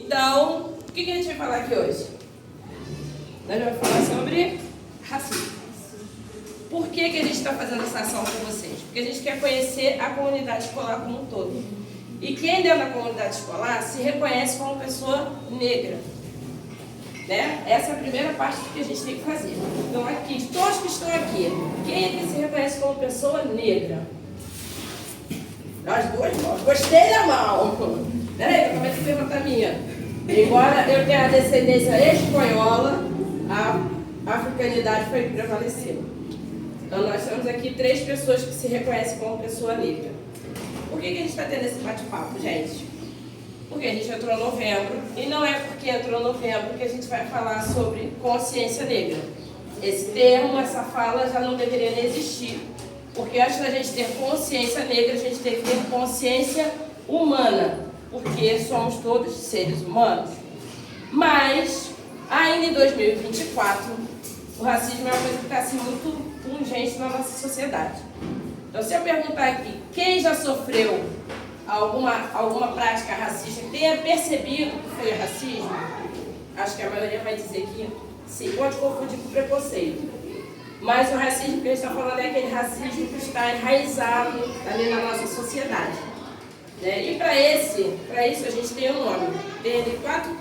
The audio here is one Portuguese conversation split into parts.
Então, o que a gente vai falar aqui hoje? Nós vamos falar sobre racismo. Por que a gente está fazendo essa ação com vocês? Porque a gente quer conhecer a comunidade escolar como um todo. E quem dentro da comunidade escolar se reconhece como pessoa negra. Né? Essa é a primeira parte que a gente tem que fazer. Então, aqui, de todos que estão aqui, quem é que se reconhece como pessoa negra? Nós duas mãos. Gostei da mão. Peraí, eu comecei a levantar a minha. Embora eu tenha a descendência espanhola, a africanidade foi prevalecendo. Então, nós temos aqui 3 pessoas que se reconhecem como pessoa negra. Por que a gente está tendo esse bate-papo, gente? Porque a gente entrou em novembro, e não é porque entrou em novembro que a gente vai falar sobre consciência negra. Esse termo, essa fala já não deveria nem existir, porque antes da gente ter consciência negra, a gente tem que ter consciência humana, porque somos todos seres humanos. Mas, ainda em 2024, o racismo é uma coisa que está assim, muito pungente na nossa sociedade. Então, se eu perguntar aqui, quem já sofreu alguma prática racista que tenha percebido que foi racismo, acho que a maioria vai dizer que sim, pode confundir com preconceito. Mas o racismo que a gente está falando é aquele racismo que está enraizado ali na nossa sociedade. Né? E para isso a gente tem um nome. Tem ali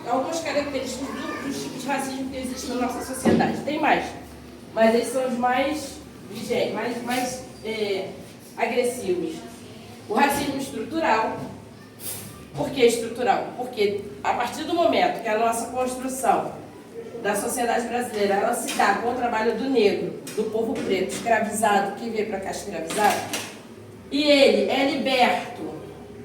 algumas características dos tipos de racismo que existem na nossa sociedade. Tem mais, mas esses são os mais vigentes, mais agressivos. O racismo estrutural. Por que estrutural? Porque a partir do momento que a nossa construção da sociedade brasileira ela se dá com o trabalho do negro, do povo preto, escravizado, que veio para cá escravizado, e ele é liberto,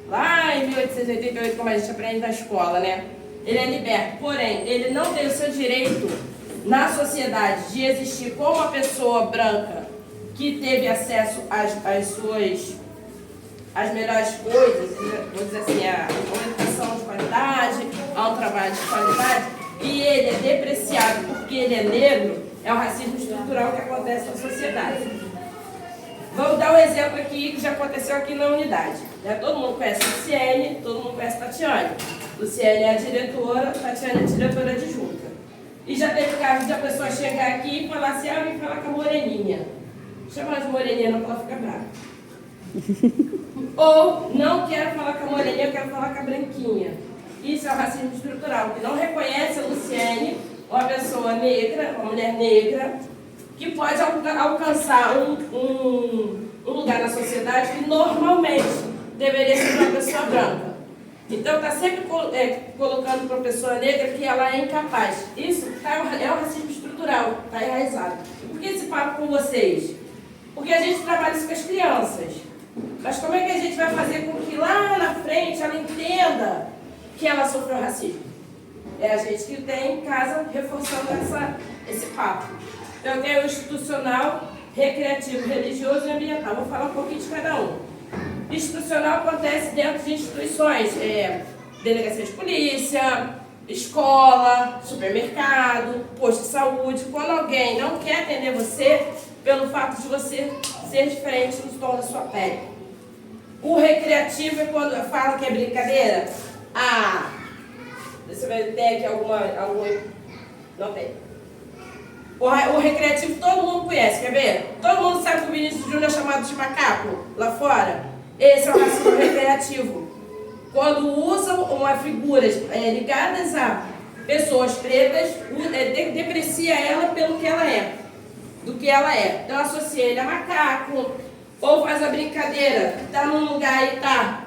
lá em 1888, como a gente aprende na escola, né? Ele é liberto, porém, ele não tem o seu direito na sociedade de existir como uma pessoa branca que teve acesso às melhores coisas, vou dizer assim, a uma educação de qualidade, a um trabalho de qualidade, e ele é depreciado porque ele é negro, é o racismo estrutural que acontece na sociedade. Vamos dar um exemplo aqui que já aconteceu aqui na unidade. Né? Todo mundo conhece Luciene, todo mundo conhece Tatiane. Luciene é a diretora, Tatiane é a diretora adjunta. E já teve caso de a pessoa chegar aqui e falar assim, vem falar com a moreninha. Chama ela de moreninha não, porque ela fica brava. Ou não quero falar com a moreninha, eu quero falar com a branquinha. Isso é o racismo estrutural, que não reconhece a Luciene, uma pessoa negra, uma mulher negra, que pode alcançar um lugar na sociedade que normalmente deveria ser uma pessoa branca. Então está sempre colocando para a pessoa negra que ela é incapaz. Isso é o racismo estrutural, está enraizado. Por que esse papo com vocês? Porque a gente trabalha isso com as crianças. Mas como é que a gente vai fazer com que lá na frente ela entenda que ela sofreu racismo? É a gente que tem em casa reforçando esse papo. Então eu tenho o institucional, recreativo, religioso e ambiental. Vou falar um pouquinho de cada um. Institucional acontece dentro de instituições, delegacia de polícia, escola, supermercado, posto de saúde. Quando alguém não quer atender você, pelo fato de você ser diferente no tom da sua pele. O recreativo é quando fala que é brincadeira. Você vai ter aqui alguma... Não tem. O recreativo todo mundo conhece, quer ver? Todo mundo sabe que o Vinícius Júnior é chamado de macaco lá fora. Esse é o racismo recreativo. Quando usam uma figuras ligadas a pessoas pretas, deprecia ela pelo que ela é. Do que ela é. Então associa ele a macaco, ou faz a brincadeira, tá num lugar e tá.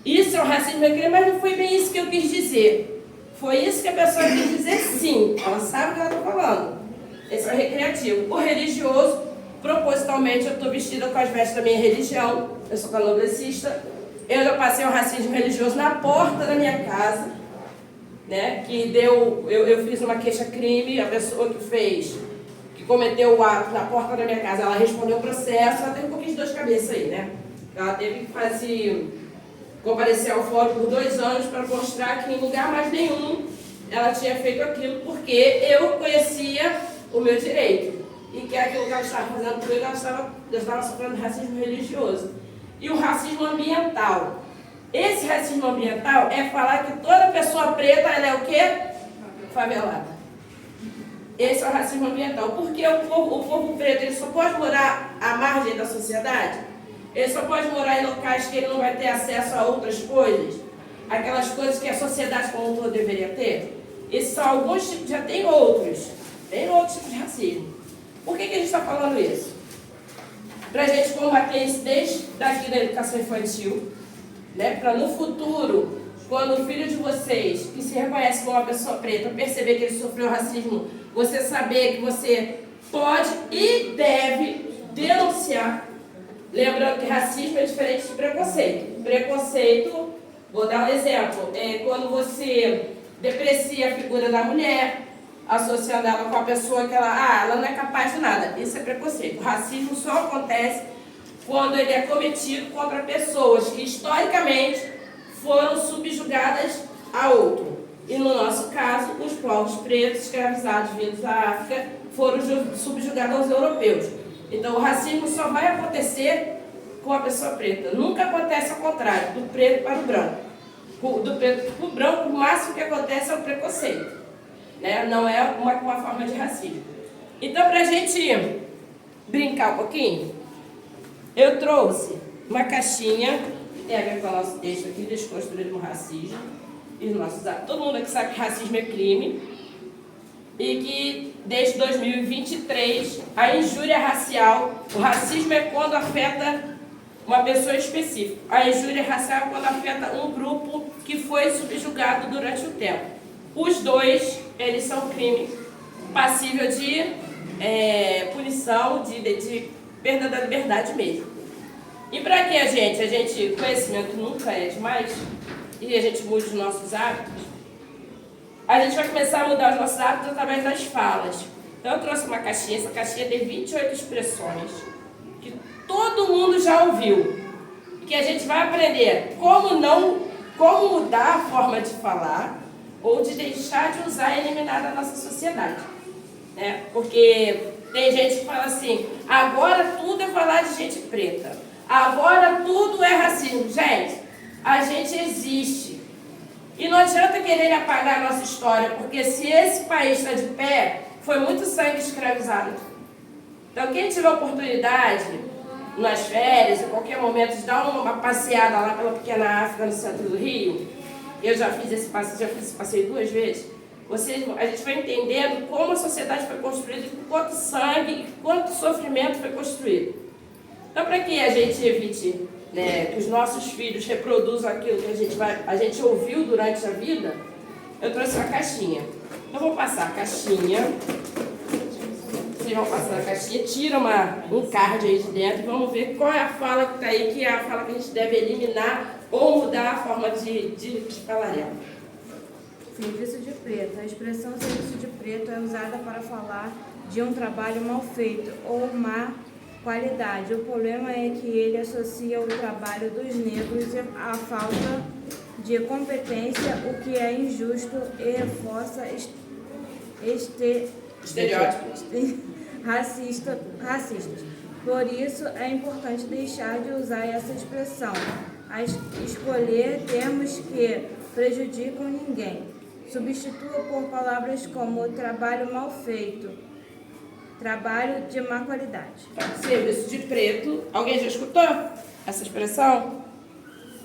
Isso é o racismo recreativo, mas não foi bem isso que eu quis dizer. Foi isso que a pessoa quis dizer, sim. Ela sabe o que ela está falando. Esse é o recreativo. O religioso, propositalmente, eu estou vestida com as vestes da minha religião. Eu sou candomblessista. Eu já passei o racismo religioso na porta da minha casa. Né? Eu fiz uma queixa-crime, a pessoa que cometeu o ato na porta da minha casa, ela respondeu o processo, ela teve um pouquinho de dor de cabeça aí, né? Ela teve que comparecer ao fórum por 2 anos para mostrar que em lugar mais nenhum ela tinha feito aquilo, porque eu conhecia o meu direito. E que aquilo que ela estava fazendo comigo, eu estava sofrendo racismo religioso. E o racismo ambiental. Esse racismo ambiental é falar que toda pessoa preta ela é o quê? Favelada. Esse é o racismo ambiental. Porque o povo preto ele só pode morar à margem da sociedade? Ele só pode morar em locais que ele não vai ter acesso a outras coisas? Aquelas coisas que a sociedade como um todo deveria ter? Esses são alguns tipos, já tem outros. Tem outros tipos de racismo. Por que a gente está falando isso? Para a gente combater isso desde daqui da educação infantil, né? Para no futuro, quando o filho de vocês, que se reconhece como uma pessoa preta, perceber que ele sofreu racismo, você saber que você pode e deve denunciar. Lembrando que racismo é diferente de preconceito. Preconceito, vou dar um exemplo, é quando você deprecia a figura da mulher, associando ela com a pessoa que ela não é capaz de nada. Isso é preconceito. O racismo só acontece quando ele é cometido contra pessoas que historicamente foram subjugadas a outro. E no nosso caso, os povos pretos escravizados vindos da África foram subjugados aos europeus. Então o racismo só vai acontecer com a pessoa preta. Nunca acontece ao contrário, do preto para o branco. Do preto para o branco, o máximo que acontece é o preconceito. Né? Não é uma forma de racismo. Então, para a gente brincar um pouquinho, eu trouxe uma caixinha, que tem a ver com o nosso texto aqui, Desconstruindo o Racismo. E todo mundo aqui sabe que racismo é crime. E que, desde 2023, a injúria racial, o racismo é quando afeta uma pessoa específica. A injúria racial é quando afeta um grupo que foi subjugado durante o tempo. Os dois, eles são crimes passível de punição, de perda da liberdade mesmo. E para que a gente, conhecimento nunca é demais, e a gente mude os nossos hábitos, a gente vai começar a mudar os nossos hábitos através das falas. Então eu trouxe uma caixinha, essa caixinha tem 28 expressões, que todo mundo já ouviu, que a gente vai aprender como mudar a forma de falar, ou de deixar de usar e eliminar da nossa sociedade. Né? Porque tem gente que fala assim, agora tudo é falar de gente preta, agora tudo é racismo. Gente, a gente existe. E não adianta querer apagar a nossa história, porque se esse país está de pé, foi muito sangue escravizado. Então quem tiver oportunidade, nas férias, em qualquer momento, de dar uma passeada lá pela pequena África, no centro do Rio, eu já fiz esse passeio 2 vezes, a gente vai entendendo como a sociedade foi construída, quanto sangue e quanto sofrimento foi construído. Então, para que a gente evite, né, que os nossos filhos reproduzam aquilo que a gente ouviu durante a vida, eu trouxe uma caixinha. Eu vou passar a caixinha, vocês vão passar a caixinha, tira um card aí de dentro e vamos ver qual é a fala que está aí, que é a fala que a gente deve eliminar ou mudar a forma de falar ela. Serviço de preto. A expressão serviço de preto é usada para falar de um trabalho mal feito ou má qualidade. O problema é que ele associa o trabalho dos negros à falta de competência, o que é injusto e reforça estereótipos racistas. Por isso, é importante deixar de usar essa expressão. Escolher termos que prejudicam ninguém. Substitua por palavras como trabalho mal feito, trabalho de má qualidade. Serviço de preto. Alguém já escutou essa expressão?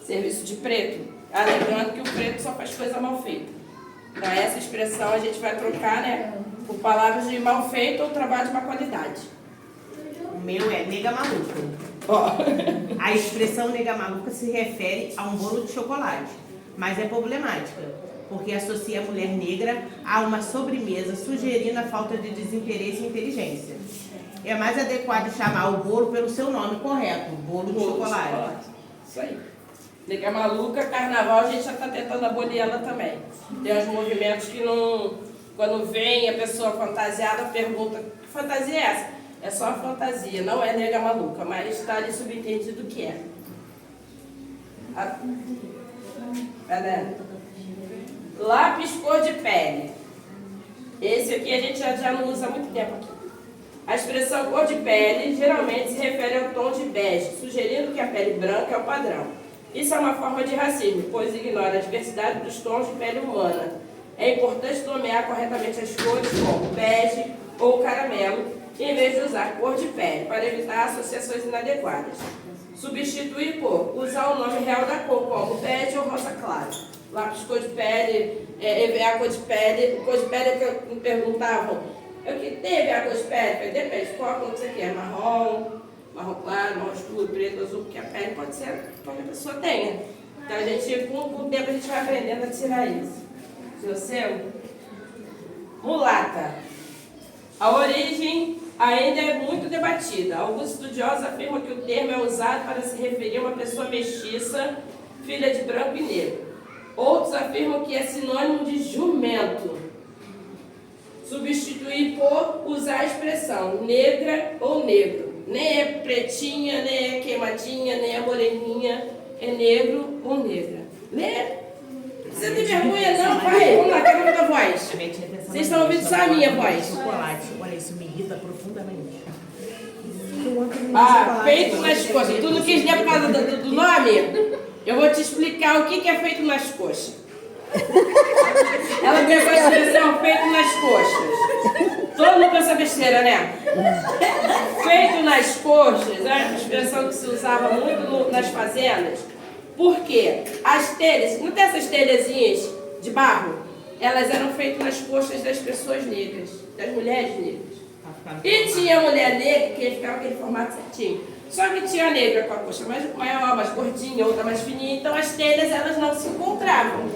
Serviço de preto. Lembrando que o preto só faz coisa mal feita. Então essa expressão a gente vai trocar, né, por palavras de mal feito ou trabalho de má qualidade. O meu é nega maluca. A expressão nega maluca se refere a um bolo de chocolate, mas é problemática, porque associa a mulher negra a uma sobremesa, sugerindo a falta de desinteresse e inteligência. É mais adequado chamar o bolo pelo seu nome correto, bolo de chocolate. Isso aí. Nega maluca, carnaval, a gente já está tentando abolir ela também. Tem uns movimentos que não... Quando vem a pessoa fantasiada, pergunta, que fantasia é essa? É só a fantasia, não é nega maluca, mas está ali subentendido o que é. Lápis cor de pele. Esse aqui a gente já não usa há muito tempo aqui. A expressão cor de pele geralmente se refere ao tom de bege, sugerindo que a pele branca é o padrão. Isso é uma forma de racismo, pois ignora a diversidade dos tons de pele humana. É importante nomear corretamente as cores como bege ou caramelo, em vez de usar cor de pele, para evitar associações inadequadas. Substituir por usar o nome real da cor, como bege ou rosa claro. Lápis cor de pele, EVA cor de pele que me perguntavam, o que tem EVA cor de pele? Falei, depende, qual a cor que você quer, marrom claro, marrom escuro, preto, azul, porque a pele pode ser que qualquer pessoa tenha. Então a gente, com o tempo, a gente vai aprendendo a tirar isso. Mulata. A origem ainda é muito debatida. Alguns estudiosos afirmam que o termo é usado para se referir a uma pessoa mestiça, filha de branco e negro. Outros afirmam que é sinônimo de jumento. Substituir por usar a expressão negra ou negro. Nem é pretinha, nem é queimadinha, nem é moreninha. É negro ou negra. Lê. Você não tem vergonha não, pai? Vamos lá, quero ouvir a voz. Vocês estão ouvindo só a minha voz. Chocolate. Olha, isso me irrita profundamente. Feito nas coxas. Tu não quis ler por causa do nome? Eu vou te explicar o que é feito nas coxas. Ela pegou a expressão feito nas coxas. Todo mundo pensa besteira, né? Feito nas coxas é uma expressão que se usava muito nas fazendas. Porque as telhas, não tem essas telhazinhas de barro? Elas eram feitas nas coxas das pessoas negras, das mulheres negras. E tinha mulher negra que ficava aquele formato certinho. Só que tinha a negra com a coxa mais maior, mais gordinha, outra mais fininha. Então as telhas elas não se encontravam.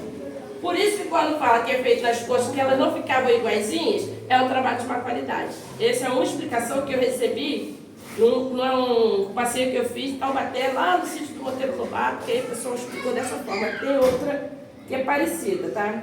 Por isso que quando fala que é feito nas coxas, que elas não ficavam iguaizinhas, é um trabalho de má qualidade. Essa é uma explicação que eu recebi num passeio que eu fiz em Taubaté, lá no sítio do Monteiro Lobato, que aí o pessoal explicou dessa forma. Tem outra que é parecida, tá?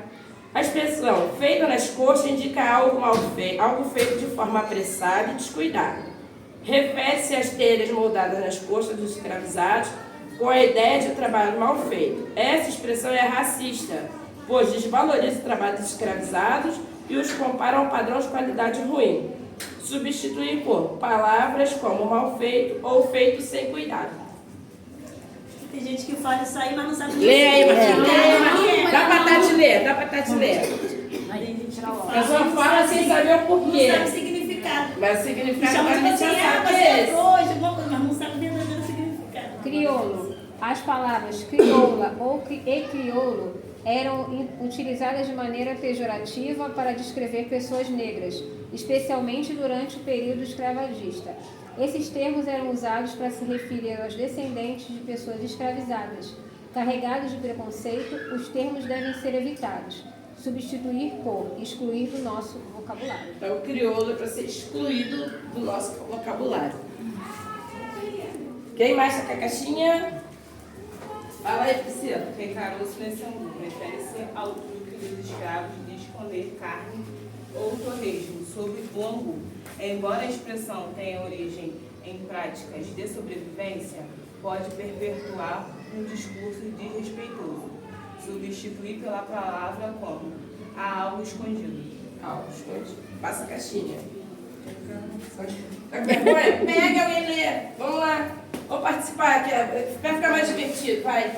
A expressão feita nas coxas indica algo mal feito, algo feito de forma apressada e descuidada. Refere-se às telhas moldadas nas coxas dos escravizados com a ideia de trabalho mal feito. Essa expressão é racista, pois desvaloriza o trabalho dos escravizados e os compara a um padrão de qualidade ruim. Substituir por palavras como mal feito ou feito sem cuidado. Tem gente que fala isso aí, mas não sabe Lê aí, Martinho. Lê aí, Martinho. Dá pra Tati ler, dá pra Tati ler. Mas tem gente que fala. A pessoa fala sem saber o porquê. Não sabe o significado. Mas o significado Chama a de gente você, já sabe você que é é esse. hoje, alguma coisa, mas não sabe o verdadeiro significado. Crioulo. As palavras crioula e crioulo eram utilizadas de maneira pejorativa para descrever pessoas negras, especialmente durante o período escravagista. Esses termos eram usados para se referir aos descendentes de pessoas escravizadas. Carregados de preconceito, os termos devem ser evitados. Substituir por excluir do nosso vocabulário. Então, o crioulo é para ser excluído do nosso vocabulário. Quem mais está com a caixinha? Fala aí, Priscila. Recaroço expressão refere-se ao truque dos escravos de esconder carne ou torresmo sob o angu. Embora a expressão tenha origem em práticas de sobrevivência, pode perpetuar um discurso desrespeitoso. Substituir pela palavra como há algo escondido. Algo escondido. Passa a caixinha. Tá com vergonha? Pega alguém lê. Vamos lá. Vamos participar aqui. Vai ficar mais divertido, vai.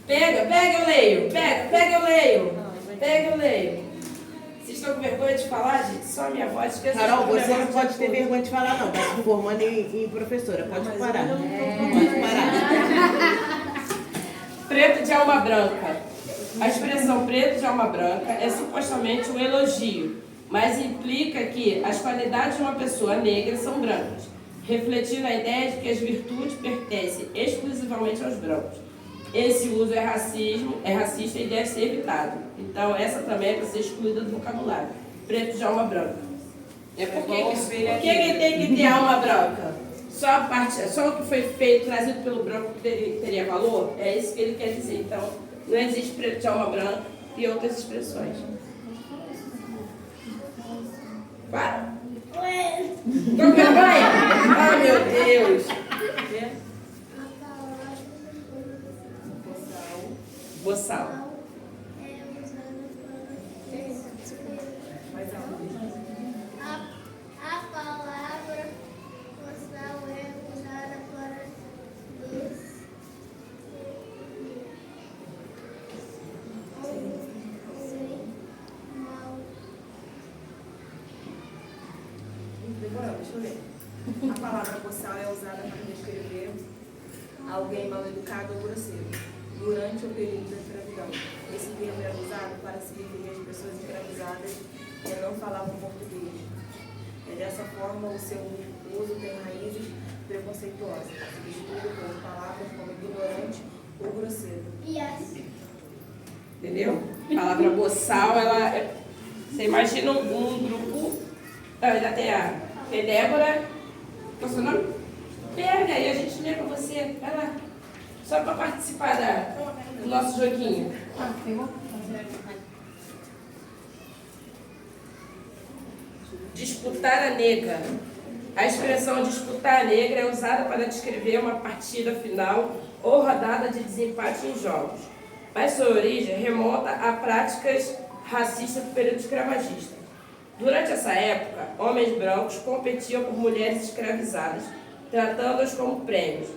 Pega, eu leio. Pega, eu leio. Pega, eu leio. Vocês estão com vergonha de falar, gente? Só a minha voz. Carol, você não pode ter vergonha de falar, não. Está se formando em professora. Pode parar. Pode parar. Preto de alma branca. A expressão preto de alma branca é supostamente um elogio, mas implica que as qualidades de uma pessoa negra são brancas, refletindo a ideia de que as virtudes pertencem exclusivamente aos brancos. Esse uso é racista e deve ser evitado. Então, essa também é para ser excluída do vocabulário. Preto de alma branca. Por que tem que ter alma branca? Só o que foi feito, trazido pelo branco, teria valor? É isso que ele quer dizer. Então, não existe preto de alma branca e outras expressões. Para! Tô com vergonha? Ai, meu Deus! Boçal. A palavra boçal é usada para Deixa eu ler. A palavra boçal é usada para descrever alguém mal educado ou grosseiro durante o período da escravidão. Esse termo é usado para se referir às pessoas escravizadas que não falavam português. Dessa forma, o seu uso tem raízes preconceituosas, substituído por palavras como ignorante ou grosseiro. Entendeu? A palavra boçal, você imagina um grupo. Ainda tem a Débora. Qual é o seu nome? Pega aí, a gente lê pra você. Vai lá. Só para participar do nosso joguinho. Disputar a nega. A expressão disputar a negra é usada para descrever uma partida final ou rodada de desempate em jogos, mas sua origem remonta a práticas racistas do período escravagista. Durante essa época, homens brancos competiam por mulheres escravizadas, tratando-as como prêmios.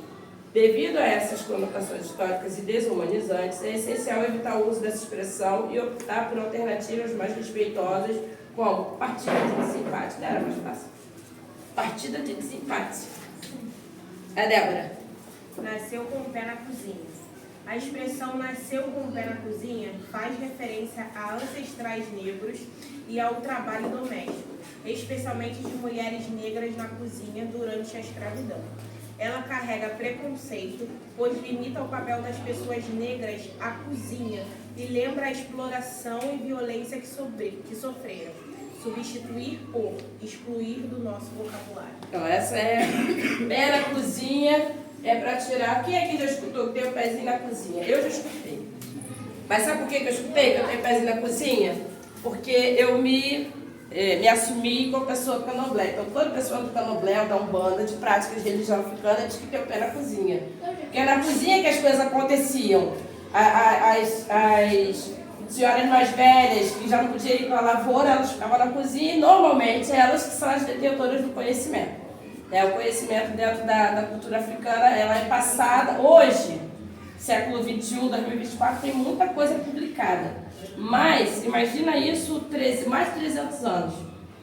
Devido a essas conotações históricas e desumanizantes, é essencial evitar o uso dessa expressão e optar por alternativas mais respeitosas, como partida de desempate. Não era mais fácil? Partida de desempate. A Débora. Nasceu com o pé na cozinha. A expressão nasceu com o pé na cozinha faz referência a ancestrais negros e ao trabalho doméstico, especialmente de mulheres negras na cozinha durante a escravidão. Ela carrega preconceito, pois limita o papel das pessoas negras à cozinha e lembra a exploração e violência que sofreram. Substituir por excluir do nosso vocabulário. Então, essa é pé na cozinha, é para tirar. Quem aqui já escutou que tem o pezinho na cozinha? Eu já escutei. Mas sabe por que eu escutei que eu tenho pezinho na cozinha? Porque eu me assumi como pessoa do candomblé. Então, toda pessoa do candomblé, da Umbanda, de práticas de religião africana, diz que tem o pé na cozinha. Porque é na cozinha que as coisas aconteciam. As senhoras mais velhas, que já não podiam ir para a lavoura, elas ficavam na cozinha e, normalmente, elas que são as detentoras do conhecimento. O conhecimento dentro da cultura africana, ela é passada. Hoje, século XXI, 2024, tem muita coisa publicada. Mas, imagina isso, mais de 300 anos.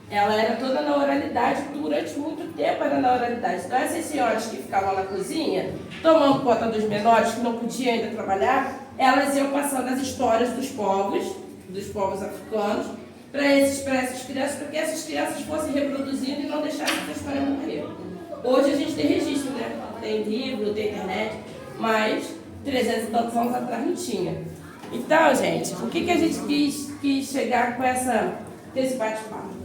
Ela era toda na oralidade, durante muito tempo era na oralidade. Então, essas senhoras que ficavam na cozinha, tomando conta dos menores, que não podiam ainda trabalhar, elas iam passando as histórias dos povos africanos, para essas crianças, para que essas crianças fossem reproduzindo e não deixassem essa história morrer. Hoje a gente tem registro, né? Tem livro, tem internet, mas 300 e tantos anos atrás não tinha. Então, gente, o que a gente quis chegar com esse bate-papo?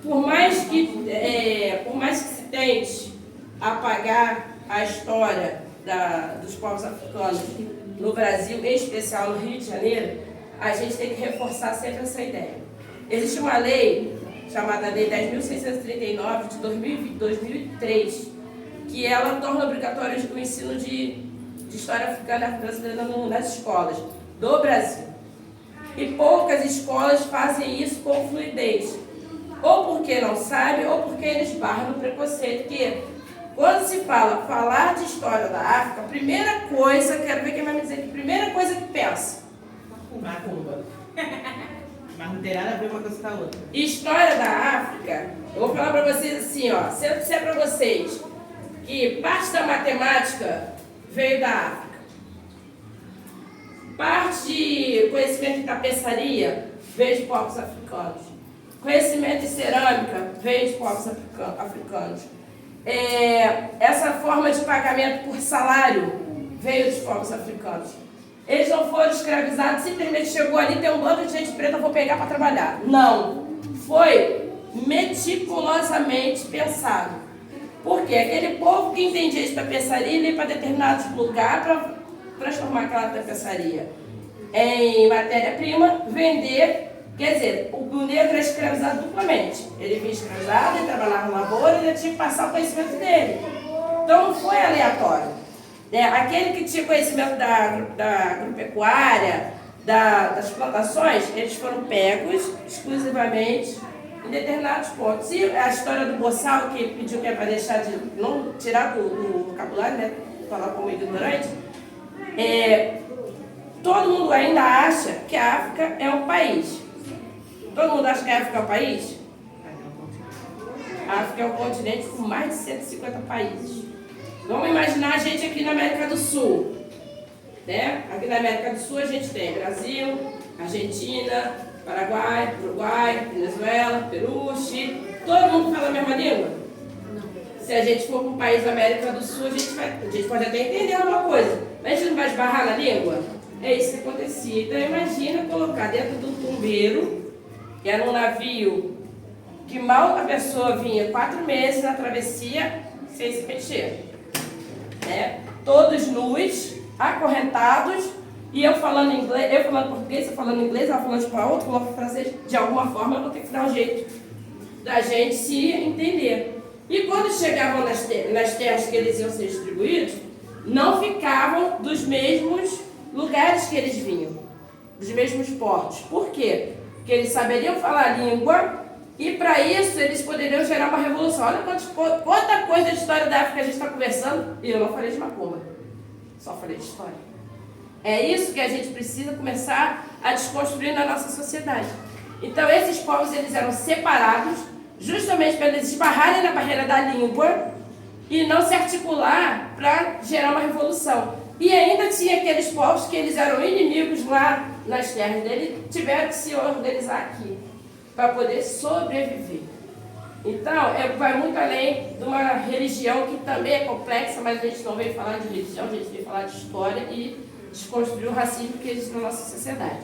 Por mais que se tente apagar a história dos povos africanos no Brasil, em especial no Rio de Janeiro, a gente tem que reforçar sempre essa ideia. Existe uma lei chamada Lei 10.639 de 2003, que ela torna obrigatório o ensino de história africana e afro-brasileira nas escolas do Brasil. E poucas escolas fazem isso com fluidez. Ou porque não sabem, ou porque eles barram no preconceito. Que quando se falar de história da África, a primeira coisa, quero ver quem vai me dizer que a primeira coisa que pensa. Macumba. Mas não tem nada a ver uma coisa com a outra. História da África, eu vou falar para vocês assim, ó. Se eu disser para vocês que parte da matemática veio da África, parte de conhecimento de tapeçaria veio de povos africanos, conhecimento de cerâmica veio de povos africanos, essa forma de pagamento por salário veio dos povos africanos. Eles não foram escravizados, simplesmente chegou ali, tem um bando de gente preta, vou pegar para trabalhar. Não. Foi meticulosamente pensado. Porque aquele povo que entendia de tapeçaria ia para determinados lugares para transformar aquela tapeçaria em matéria-prima, vender. Quer dizer, o negro é escravizado duplamente. Ele vinha escravizado, ele trabalhava na lavoura e ele tinha que passar o conhecimento dele. Então não foi aleatório. Aquele que tinha conhecimento da agropecuária, das plantações, eles foram pegos exclusivamente em determinados pontos. E a história do boçal, que pediu que é para deixar de não tirar do vocabulário, né, falar como ignorante, todo mundo ainda acha que a África é um país. Todo mundo acha que a África é um país? A África é um continente com mais de 150 países. Vamos imaginar a gente aqui na América do Sul. Né? Aqui na América do Sul a gente tem Brasil, Argentina, Paraguai, Uruguai, Venezuela, Peru, Chile. Todo mundo fala a mesma língua? Se a gente for para um país da América do Sul, a gente pode até entender alguma coisa, mas a gente não vai esbarrar na língua? É isso que acontecia. Então imagina colocar dentro do tumbeiro, que era um navio que mal a pessoa vinha 4 meses na travessia sem se mexer. Né? Todos nus, acorrentados, e eu falando inglês, eu falando português, eu falando inglês, ela falando espanhol, outro falando francês. De alguma forma eu vou ter que dar um jeito da gente se entender. E quando chegavam nas terras que eles iam ser distribuídos, não ficavam dos mesmos lugares que eles vinham, dos mesmos portos. Por quê? Porque eles saberiam falar a língua e para isso eles poderiam gerar uma revolução. Olha quanta coisa de história da África a gente está conversando e eu não falei de macumba, só falei de história. É isso que a gente precisa começar a desconstruir na nossa sociedade. Então esses povos eles eram separados justamente para eles esbarrarem na barreira da língua e não se articular para gerar uma revolução. E ainda tinha aqueles povos que eles eram inimigos lá nas terras dele, tiveram que se organizar aqui para poder sobreviver. Então, vai muito além de uma religião que também é complexa, mas a gente não veio falar de religião, a gente veio falar de história e desconstruir o racismo que existe na nossa sociedade.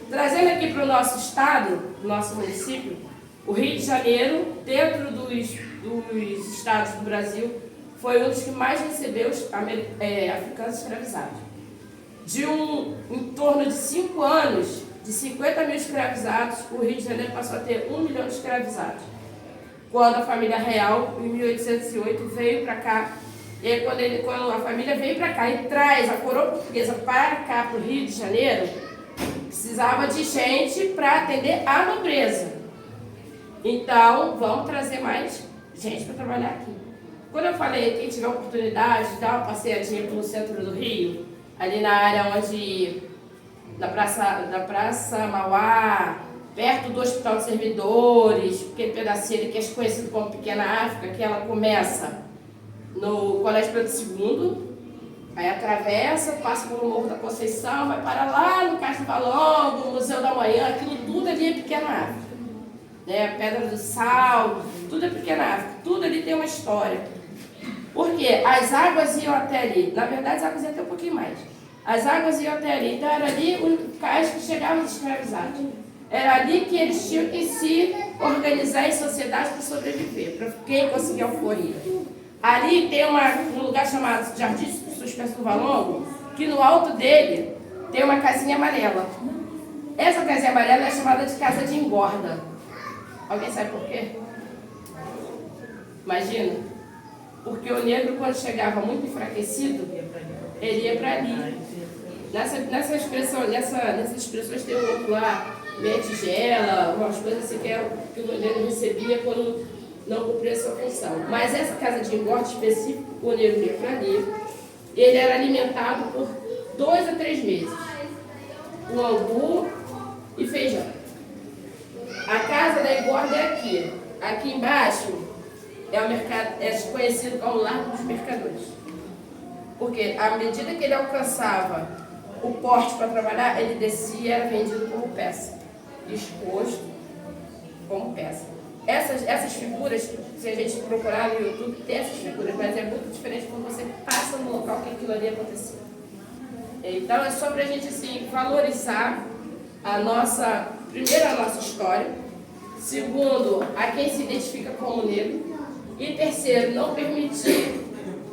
Trazendo aqui para o nosso estado, nosso município, o Rio de Janeiro, dentro dos estados do Brasil, foi um dos que mais recebeu os africanos escravizados. Em torno de 5 anos, de 50 mil escravizados, o Rio de Janeiro passou a ter 1 milhão de escravizados. Quando a família real, em 1808, veio para cá, e quando a família veio para cá e traz a coroa portuguesa para cá, para o Rio de Janeiro, precisava de gente para atender a nobreza. Então, vamos trazer mais gente para trabalhar aqui. Quando eu falei, quem tiver oportunidade de dar uma passeadinha pelo centro do Rio, ali na área onde, da Praça Mauá, perto do Hospital de Servidores, aquele pedacinho ali que é conhecido como Pequena África, que ela começa no Colégio Pedro II, aí atravessa, passa pelo Morro da Conceição, vai para lá no Castro Valongo, Museu da Manhã, aquilo tudo ali é Pequena África. Né? Pedra do Sal, tudo é Pequena África, tudo ali tem uma história. Porque as águas iam até ali, na verdade as águas iam até um pouquinho mais. As águas iam até ali, então era ali o cais que chegavam os escravizados. Era ali que eles tinham que se organizar em sociedade para sobreviver, para quem conseguia alforria. Ali tem um lugar chamado Jardim Suspenso do Valongo, que no alto dele tem uma casinha amarela. Essa casinha amarela é chamada de casa de engorda. Alguém sabe por quê? Imagina. Porque o negro, quando chegava muito enfraquecido, ele ia para ali. Nessas expressões tem um outro lá, meia tigela, umas coisas assim que o negro recebia quando não cumpria a sua função. Mas essa casa de engorda específica, o negro ia para ali, ele era alimentado por 2 a 3 meses. Com angu e feijão. A casa da engorda é aqui. Aqui embaixo é o mercado, é conhecido como Largo dos Mercadores. Porque à medida que ele alcançava o porte para trabalhar, ele descia e era vendido como peça. Exposto como peça. Essas figuras, se a gente procurar no YouTube, tem essas figuras, mas é muito diferente quando você passa no local que aquilo ali aconteceu. Então é só para a gente assim, valorizar primeiro a nossa história, segundo, a quem se identifica como negro, e terceiro, não permitir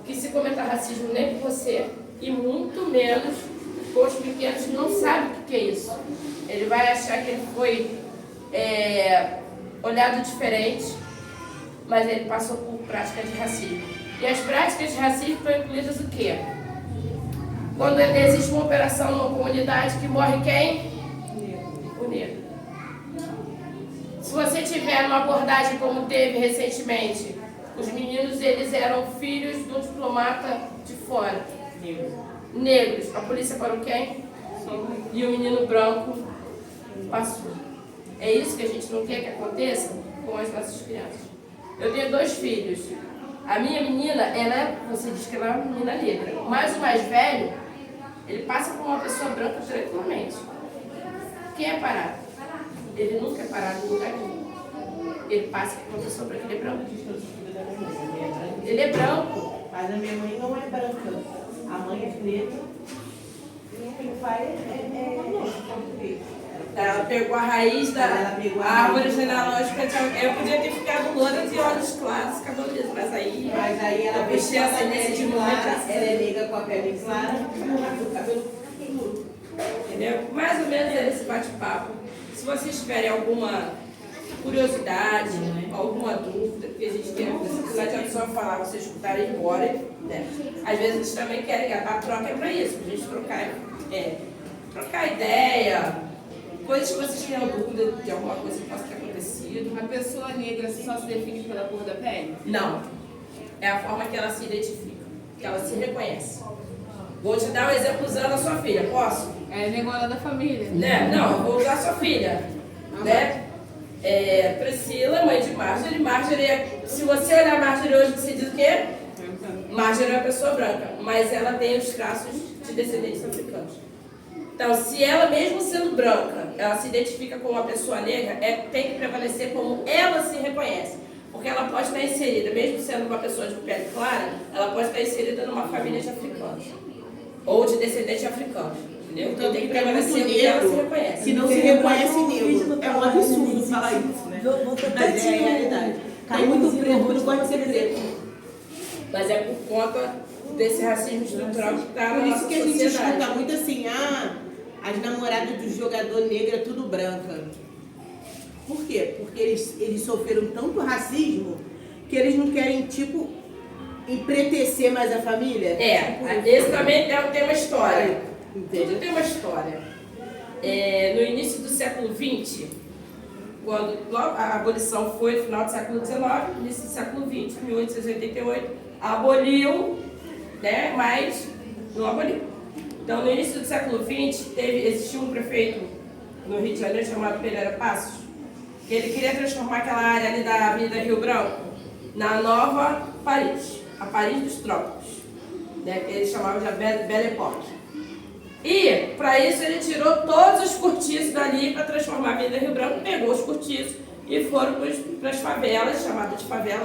que se cometa racismo nem com você, e muito menos com os pequenos que não sabem o que é isso. Ele vai achar que ele foi olhado diferente, mas ele passou por prática de racismo. E as práticas de racismo estão incluídas o quê? Quando existe uma operação numa comunidade que morre quem? O negro. Se você tiver uma abordagem como teve recentemente, os meninos eles eram filhos de um diplomata de fora. Negros. A polícia parou quem? E o menino branco passou. É isso que a gente não quer que aconteça com as nossas crianças. Eu tenho 2 filhos. A minha menina, você diz que ela é uma menina negra. Mas o mais velho, ele passa por uma pessoa branca tranquilamente. Quem é parado? Ele nunca é parado em lugar nenhum. Ele passa por uma pessoa branca, ele é branco. Ele é branco. Mas a minha mãe não é branca. A mãe é preta. E o pai é português. Ela pegou a raiz da árvore genealógica. Eu podia ter ficado loura de olhos claros, cabelo liso, mas aí ela eu puxei a ascendência de momento. Ela é negra com a pele clara e o cabelo escuro. Entendeu? Mais ou menos é esse bate-papo. Se vocês tiverem alguma curiosidade, alguma dúvida, porque a gente tem não adianta só falar, vocês escutarem e ir embora, né? Às vezes eles também querem, a troca é para isso, a gente trocar ideia, coisas que vocês tenham dúvida de alguma coisa que possa ter acontecido. A pessoa negra só se define pela cor da pele? Não. É a forma que ela se identifica, que ela se reconhece. Vou te dar um exemplo usando a sua filha, posso? É negócio da família. Né? Não, vou usar a sua filha. Né? Priscila, mãe de Marjorie. Marjorie, se você olhar Marjorie hoje, você diz o quê? Marjorie é uma pessoa branca, mas ela tem os traços de descendentes africanos. Então, se ela, mesmo sendo branca, ela se identifica como uma pessoa negra, tem que prevalecer como ela se reconhece. Porque ela pode estar inserida, mesmo sendo uma pessoa de pele clara, ela pode estar inserida numa família de africanos. Ou de descendentes africanos. Entendeu? Então tem que prevalecer como ela se reconhece. Se não se reconhece negro, é um absurdo falar isso, né? Mas é a realidade. Tem muito preto, não pode ser preto. Mas é por conta desse racismo estrutural que está na Por isso nossa que a gente sociedade. escuta muito assim, as namoradas do jogador negro é tudo branca. Por quê? Porque eles sofreram tanto racismo que eles não querem, tipo, empretecer mais a família. Esse também tem uma história. Tudo tem uma história. No início do século XX, quando a abolição foi no final do século XIX, início do século XX, 1888, aboliu, né, mas não aboliu. Então, no início do século XX, existiu um prefeito no Rio de Janeiro chamado Pereira Passos, que ele queria transformar aquela área ali da Avenida Rio Branco na nova Paris, a Paris dos Trópicos, né, que ele chamava de Belle Époque. E, para isso, ele tirou todos os cortiços dali para transformar a Avenida Rio Branco, pegou os cortiços e foram para as favelas, chamadas de favela